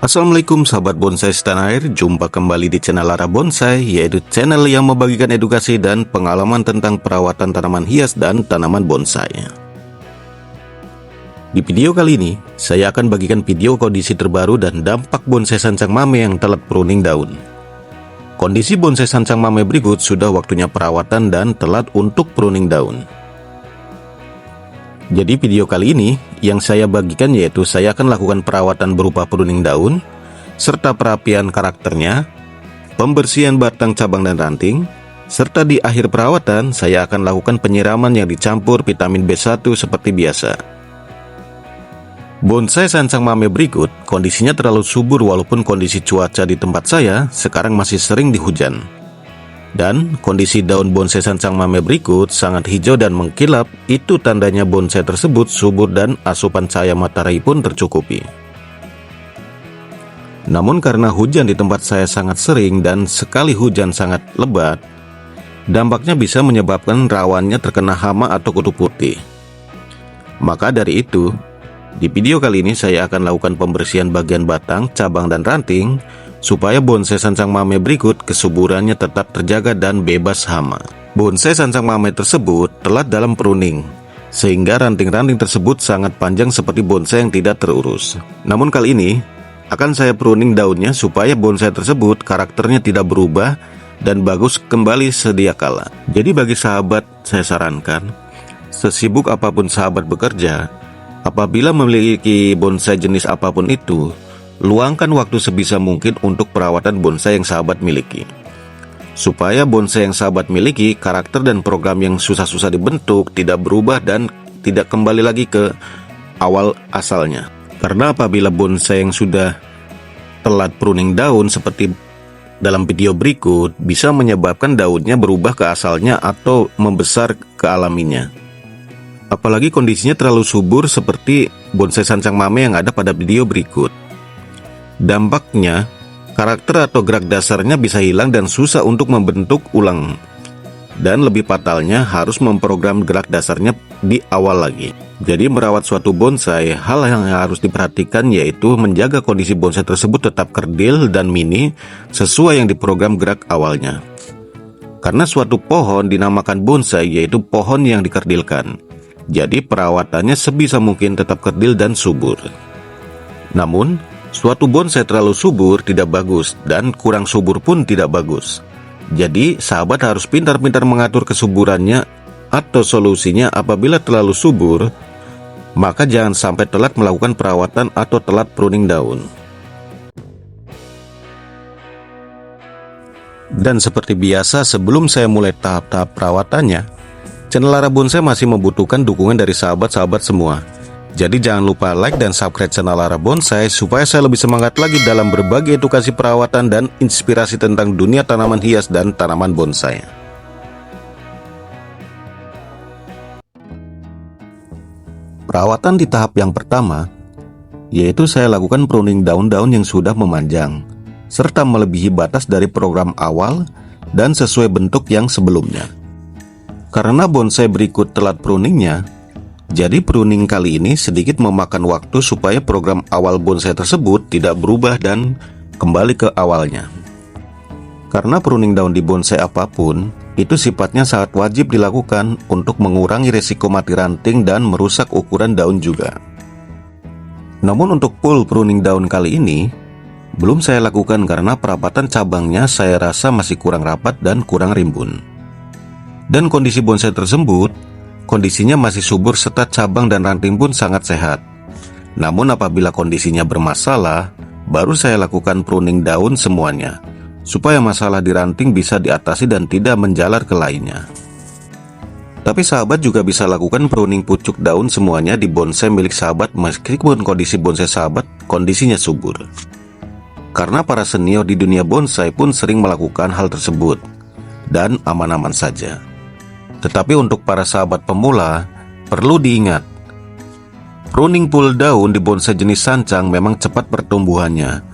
Assalamualaikum sahabat bonsai setanah air, jumpa kembali di channel Lara Bonsai, yaitu channel yang membagikan edukasi dan pengalaman tentang perawatan tanaman hias dan tanaman bonsai. Di video kali ini, saya akan bagikan video kondisi terbaru dan dampak bonsai sancang mame yang telat pruning daun. Kondisi bonsai sancang mame berikut sudah waktunya perawatan dan telat untuk pruning daun. Jadi video kali ini yang saya bagikan yaitu saya akan lakukan perawatan berupa pruning daun, serta perapian karakternya, pembersihan batang, cabang, dan ranting, serta di akhir perawatan saya akan lakukan penyiraman yang dicampur vitamin B1 seperti biasa. Bonsai sancang mame berikut kondisinya terlalu subur walaupun kondisi cuaca di tempat saya sekarang masih sering dihujan. Dan kondisi daun bonsai sancang mame berikut sangat hijau dan mengkilap, itu tandanya bonsai tersebut subur dan asupan cahaya matahari pun tercukupi. Namun karena hujan di tempat saya sangat sering dan sekali hujan sangat lebat, dampaknya bisa menyebabkan rawannya terkena hama atau kutu putih. Maka dari itu, di video kali ini saya akan lakukan pembersihan bagian batang, cabang, dan ranting supaya bonsai sancang mame berikut kesuburannya tetap terjaga dan bebas hama. Bonsai sancang mame tersebut telat dalam pruning, sehingga ranting-ranting tersebut sangat panjang seperti bonsai yang tidak terurus. Namun kali ini akan saya pruning daunnya supaya bonsai tersebut karakternya tidak berubah dan bagus kembali sedia kala. Jadi bagi sahabat saya sarankan, sesibuk apapun sahabat bekerja, apabila memiliki bonsai jenis apapun itu, luangkan waktu sebisa mungkin untuk perawatan bonsai yang sahabat miliki. Supaya bonsai yang sahabat miliki, karakter dan program yang susah-susah dibentuk tidak berubah dan tidak kembali lagi ke awal asalnya. Karena apabila bonsai yang sudah telat pruning daun seperti dalam video berikut, bisa menyebabkan daunnya berubah ke asalnya atau membesar ke alaminya. Apalagi kondisinya terlalu subur seperti bonsai sancang mame yang ada pada video berikut. Dampaknya, karakter atau gerak dasarnya bisa hilang dan susah untuk membentuk ulang. Dan lebih fatalnya harus memprogram gerak dasarnya di awal lagi. Jadi merawat suatu bonsai, hal yang harus diperhatikan yaitu menjaga kondisi bonsai tersebut tetap kerdil dan mini sesuai yang diprogram gerak awalnya. Karena suatu pohon dinamakan bonsai yaitu pohon yang dikerdilkan. Jadi perawatannya sebisa mungkin tetap kerdil dan subur. Namun, suatu bonsai terlalu subur tidak bagus dan kurang subur pun tidak bagus. Jadi, sahabat harus pintar-pintar mengatur kesuburannya atau solusinya apabila terlalu subur, maka jangan sampai telat melakukan perawatan atau telat pruning daun. Dan seperti biasa, sebelum saya mulai tahap-tahap perawatannya, channel Lara Bonsai masih membutuhkan dukungan dari sahabat-sahabat semua. Jadi jangan lupa like dan subscribe channel Lara Bonsai supaya saya lebih semangat lagi dalam berbagi edukasi perawatan dan inspirasi tentang dunia tanaman hias dan tanaman bonsai. Perawatan di tahap yang pertama, yaitu saya lakukan pruning daun-daun yang sudah memanjang, serta melebihi batas dari program awal dan sesuai bentuk yang sebelumnya. Karena bonsai berikut telat pruningnya, jadi pruning kali ini sedikit memakan waktu supaya program awal bonsai tersebut tidak berubah dan kembali ke awalnya. Karena pruning daun di bonsai apapun, itu sifatnya sangat wajib dilakukan untuk mengurangi risiko mati ranting dan merusak ukuran daun juga. Namun untuk full pruning daun kali ini, belum saya lakukan karena perapatan cabangnya saya rasa masih kurang rapat dan kurang rimbun. Dan kondisi bonsai tersebut, kondisinya masih subur serta cabang dan ranting pun sangat sehat. Namun apabila kondisinya bermasalah, baru saya lakukan pruning daun semuanya, supaya masalah di ranting bisa diatasi dan tidak menjalar ke lainnya. Tapi sahabat juga bisa lakukan pruning pucuk daun semuanya di bonsai milik sahabat meskipun kondisi bonsai sahabat kondisinya subur. Karena para senior di dunia bonsai pun sering melakukan hal tersebut, dan aman-aman saja. Tetapi untuk para sahabat pemula, perlu diingat, pruning full daun di bonsai jenis sancang memang cepat pertumbuhannya,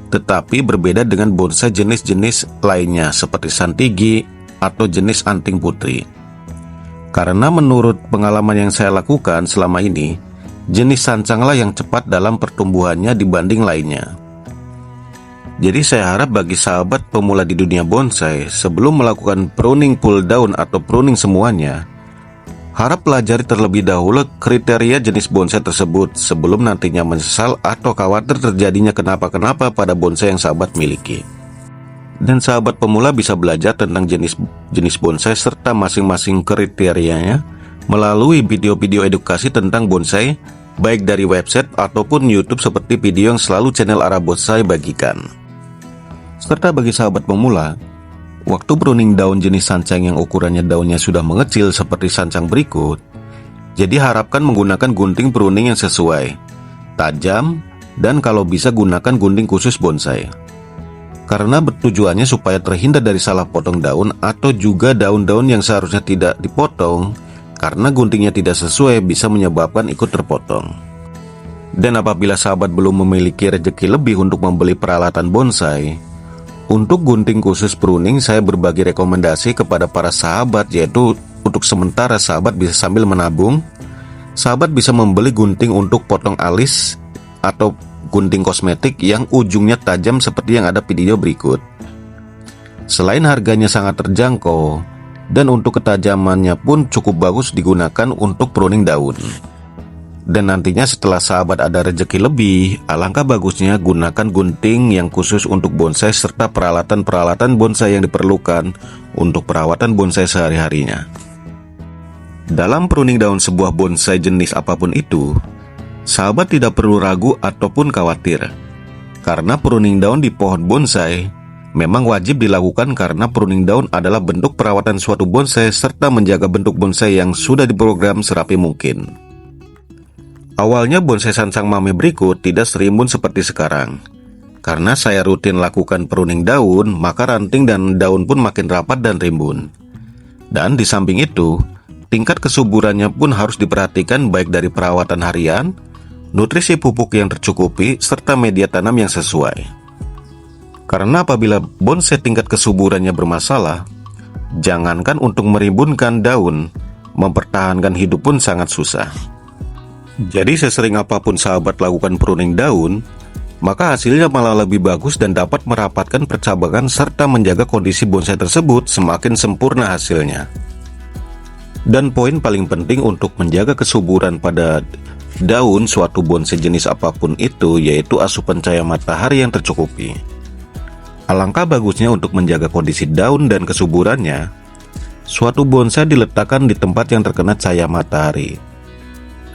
tetapi berbeda dengan bonsai jenis-jenis lainnya seperti santigi atau jenis anting putri. Karena menurut pengalaman yang saya lakukan selama ini, jenis sancanglah yang cepat dalam pertumbuhannya dibanding lainnya. Jadi saya harap bagi sahabat pemula di dunia bonsai, sebelum melakukan pruning pull down atau pruning semuanya, harap pelajari terlebih dahulu kriteria jenis bonsai tersebut sebelum nantinya menyesal atau khawatir terjadinya kenapa-kenapa pada bonsai yang sahabat miliki. Dan sahabat pemula bisa belajar tentang jenis bonsai serta masing-masing kriterianya melalui video-video edukasi tentang bonsai, baik dari website ataupun YouTube seperti video yang selalu channel Arah Bonsai bagikan. Serta bagi sahabat pemula, waktu pruning daun jenis sancang yang ukurannya daunnya sudah mengecil seperti sancang berikut, jadi harapkan menggunakan gunting pruning yang sesuai, tajam, dan kalau bisa gunakan gunting khusus bonsai. Karena bertujuannya supaya terhindar dari salah potong daun atau juga daun-daun yang seharusnya tidak dipotong, karena guntingnya tidak sesuai bisa menyebabkan ikut terpotong. Dan apabila sahabat belum memiliki rezeki lebih untuk membeli peralatan bonsai, untuk gunting khusus pruning saya berbagi rekomendasi kepada para sahabat, yaitu untuk sementara sahabat bisa sambil menabung, sahabat bisa membeli gunting untuk potong alis atau gunting kosmetik yang ujungnya tajam seperti yang ada video berikut. Selain harganya sangat terjangkau, dan untuk ketajamannya pun cukup bagus digunakan untuk pruning daun. Dan nantinya setelah sahabat ada rezeki lebih, alangkah bagusnya gunakan gunting yang khusus untuk bonsai serta peralatan-peralatan bonsai yang diperlukan untuk perawatan bonsai sehari-harinya. Dalam pruning daun sebuah bonsai jenis apapun itu, sahabat tidak perlu ragu ataupun khawatir, karena pruning daun di pohon bonsai memang wajib dilakukan karena pruning daun adalah bentuk perawatan suatu bonsai serta menjaga bentuk bonsai yang sudah diprogram serapi mungkin. Awalnya bonsai sancang mame berikut tidak serimbun seperti sekarang. Karena saya rutin lakukan pruning daun, maka ranting dan daun pun makin rapat dan rimbun. Dan di samping itu, tingkat kesuburannya pun harus diperhatikan baik dari perawatan harian, nutrisi pupuk yang tercukupi, serta media tanam yang sesuai. Karena apabila bonsai tingkat kesuburannya bermasalah, jangankan untuk merimbunkan daun, mempertahankan hidup pun sangat susah. Jadi sesering apapun sahabat lakukan pruning daun, maka hasilnya malah lebih bagus dan dapat merapatkan percabangan serta menjaga kondisi bonsai tersebut semakin sempurna hasilnya. Dan poin paling penting untuk menjaga kesuburan pada daun suatu bonsai jenis apapun itu yaitu asupan cahaya matahari yang tercukupi. Alangkah bagusnya untuk menjaga kondisi daun dan kesuburannya, suatu bonsai diletakkan di tempat yang terkena cahaya matahari.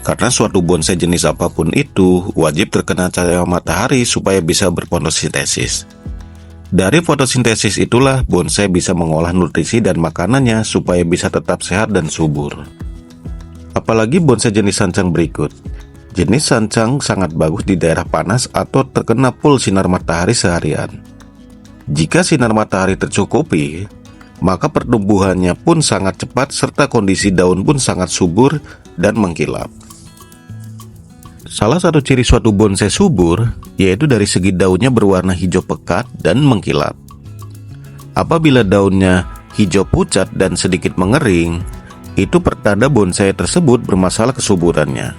Karena suatu bonsai jenis apapun itu wajib terkena cahaya matahari supaya bisa berfotosintesis. Dari fotosintesis itulah bonsai bisa mengolah nutrisi dan makanannya supaya bisa tetap sehat dan subur. Apalagi bonsai jenis sancang berikut. Jenis sancang sangat bagus di daerah panas atau terkena full sinar matahari seharian. Jika sinar matahari tercukupi, maka pertumbuhannya pun sangat cepat serta kondisi daun pun sangat subur dan mengkilap. Salah satu ciri suatu bonsai subur yaitu dari segi daunnya berwarna hijau pekat dan mengkilap. Apabila daunnya hijau pucat dan sedikit mengering, itu pertanda bonsai tersebut bermasalah kesuburannya.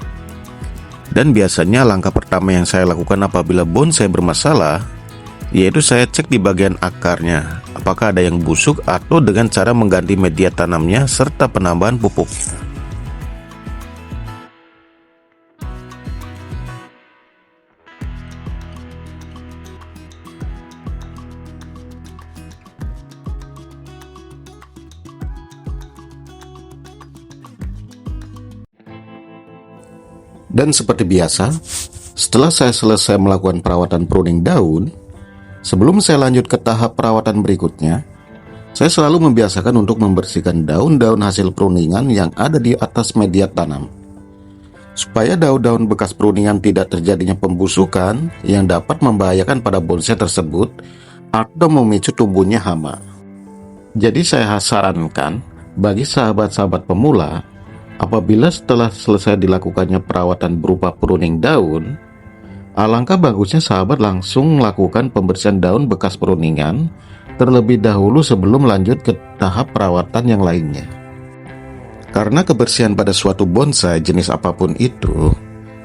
Dan biasanya langkah pertama yang saya lakukan apabila bonsai bermasalah, yaitu saya cek di bagian akarnya, apakah ada yang busuk atau dengan cara mengganti media tanamnya serta penambahan pupuk. Dan seperti biasa, setelah saya selesai melakukan perawatan pruning daun, sebelum saya lanjut ke tahap perawatan berikutnya, saya selalu membiasakan untuk membersihkan daun-daun hasil pruningan yang ada di atas media tanam. Supaya daun-daun bekas pruningan tidak terjadinya pembusukan yang dapat membahayakan pada bonsai tersebut atau memicu tumbuhnya hama. Jadi saya sarankan bagi sahabat-sahabat pemula, apabila setelah selesai dilakukannya perawatan berupa pruning daun, alangkah bagusnya sahabat langsung melakukan pembersihan daun bekas pruningan terlebih dahulu sebelum lanjut ke tahap perawatan yang lainnya. Karena kebersihan pada suatu bonsai jenis apapun itu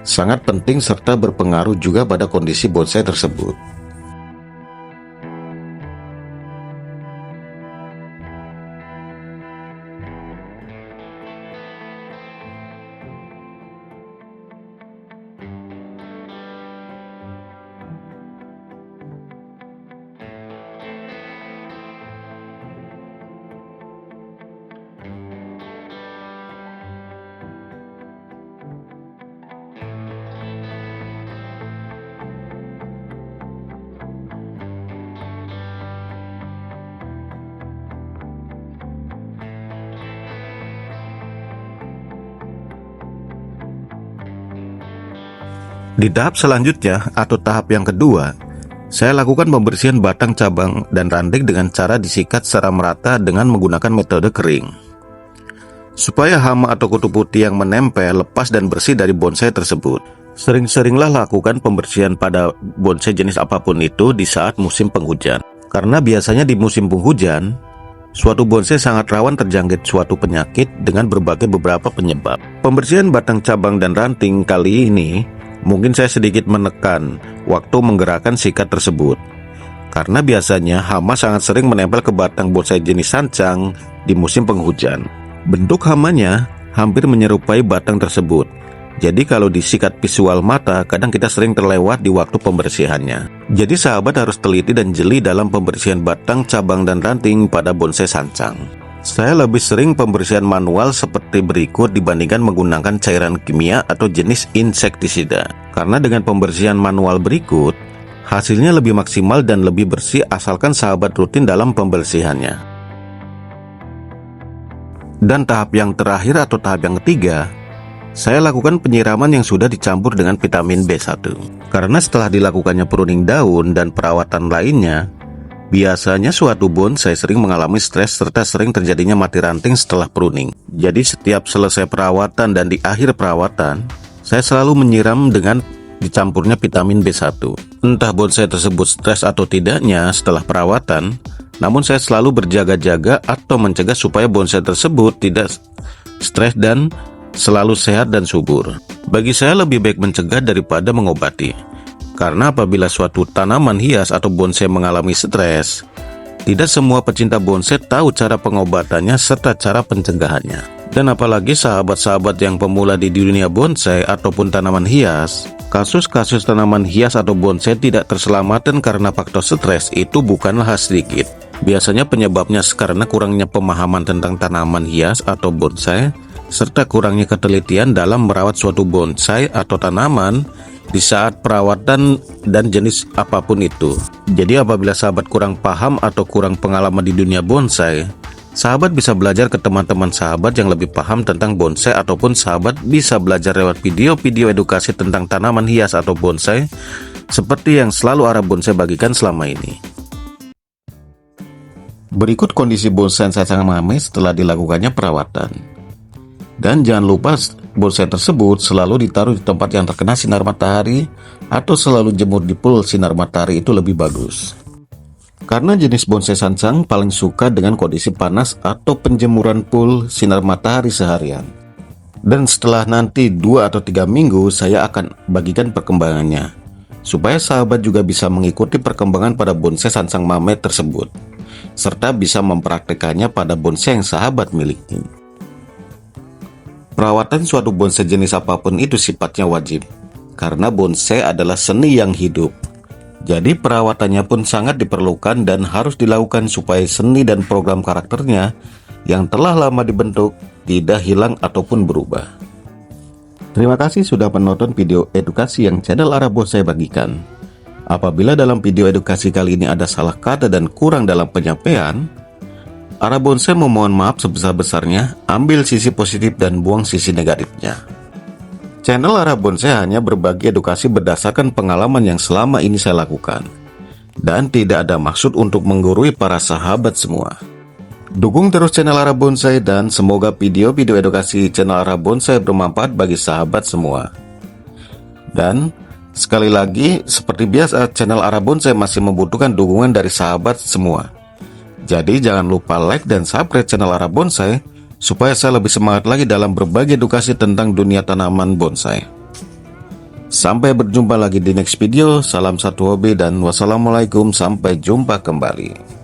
sangat penting serta berpengaruh juga pada kondisi bonsai tersebut. Di tahap selanjutnya atau tahap yang kedua, saya lakukan pembersihan batang, cabang, dan ranting dengan cara disikat secara merata dengan menggunakan metode kering. Supaya hama atau kutu putih yang menempel lepas dan bersih dari bonsai tersebut. Sering-seringlah lakukan pembersihan pada bonsai jenis apapun itu di saat musim penghujan. Karena biasanya di musim penghujan, suatu bonsai sangat rawan terjangkit suatu penyakit dengan beberapa penyebab. Pembersihan batang, cabang, dan ranting kali ini mungkin saya sedikit menekan waktu menggerakkan sikat tersebut. Karena biasanya hama sangat sering menempel ke batang bonsai jenis sancang di musim penghujan. Bentuk hamanya hampir menyerupai batang tersebut. Jadi kalau disikat visual mata, kadang kita sering terlewat di waktu pembersihannya. Jadi sahabat harus teliti dan jeli dalam pembersihan batang, cabang, dan ranting pada bonsai sancang. Saya lebih sering pembersihan manual seperti berikut dibandingkan menggunakan cairan kimia atau jenis insektisida. Karena dengan pembersihan manual berikut, hasilnya lebih maksimal dan lebih bersih asalkan sahabat rutin dalam pembersihannya. Dan tahap yang terakhir atau tahap yang ketiga, saya lakukan penyiraman yang sudah dicampur dengan vitamin B1. Karena setelah dilakukannya pruning daun dan perawatan lainnya, biasanya suatu bonsai sering mengalami stres serta sering terjadinya mati ranting setelah pruning. Jadi setiap selesai perawatan dan di akhir perawatan, saya selalu menyiram dengan dicampurnya vitamin B1. Entah bonsai tersebut stres atau tidaknya setelah perawatan, namun saya selalu berjaga-jaga atau mencegah supaya bonsai tersebut tidak stres dan selalu sehat dan subur. Bagi saya lebih baik mencegah daripada mengobati. Karena apabila suatu tanaman hias atau bonsai mengalami stres, tidak semua pecinta bonsai tahu cara pengobatannya serta cara pencegahannya. Dan apalagi sahabat-sahabat yang pemula di dunia bonsai ataupun tanaman hias, kasus-kasus tanaman hias atau bonsai tidak terselamatkan karena faktor stres itu bukanlah hal sedikit. Biasanya penyebabnya karena kurangnya pemahaman tentang tanaman hias atau bonsai, serta kurangnya ketelitian dalam merawat suatu bonsai atau tanaman di saat perawatan dan jenis apapun itu. Jadi apabila sahabat kurang paham atau kurang pengalaman di dunia bonsai, sahabat bisa belajar ke teman-teman sahabat yang lebih paham tentang bonsai, ataupun sahabat bisa belajar lewat video-video edukasi tentang tanaman hias atau bonsai seperti yang selalu Ara Bonsai bagikan selama ini. Berikut kondisi bonsai sancang mame setelah dilakukannya perawatan. Dan jangan lupa bonsai tersebut selalu ditaruh di tempat yang terkena sinar matahari atau selalu jemur di full sinar matahari, itu lebih bagus. Karena jenis bonsai sancang paling suka dengan kondisi panas atau penjemuran full sinar matahari seharian. Dan setelah nanti 2 atau 3 minggu saya akan bagikan perkembangannya, supaya sahabat juga bisa mengikuti perkembangan pada bonsai sancang mame tersebut, serta bisa mempraktekannya pada bonsai yang sahabat miliki. Perawatan suatu bonsai jenis apapun itu sifatnya wajib, karena bonsai adalah seni yang hidup. Jadi perawatannya pun sangat diperlukan dan harus dilakukan supaya seni dan program karakternya yang telah lama dibentuk tidak hilang ataupun berubah. Terima kasih sudah menonton video edukasi yang channel Ara Bonsai bagikan. Apabila dalam video edukasi kali ini ada salah kata dan kurang dalam penyampaian, Ara Bonsai memohon maaf sebesar-besarnya, ambil sisi positif dan buang sisi negatifnya. Channel Ara Bonsai hanya berbagi edukasi berdasarkan pengalaman yang selama ini saya lakukan, dan tidak ada maksud untuk menggurui para sahabat semua. Dukung terus channel Ara Bonsai dan semoga video-video edukasi channel Ara Bonsai bermanfaat bagi sahabat semua. Dan sekali lagi, seperti biasa, channel Ara Bonsai masih membutuhkan dukungan dari sahabat semua. Jadi jangan lupa like dan subscribe channel Ara Bonsai supaya saya lebih semangat lagi dalam berbagi edukasi tentang dunia tanaman bonsai. Sampai berjumpa lagi di next video. Salam satu hobi dan wassalamualaikum, sampai jumpa kembali.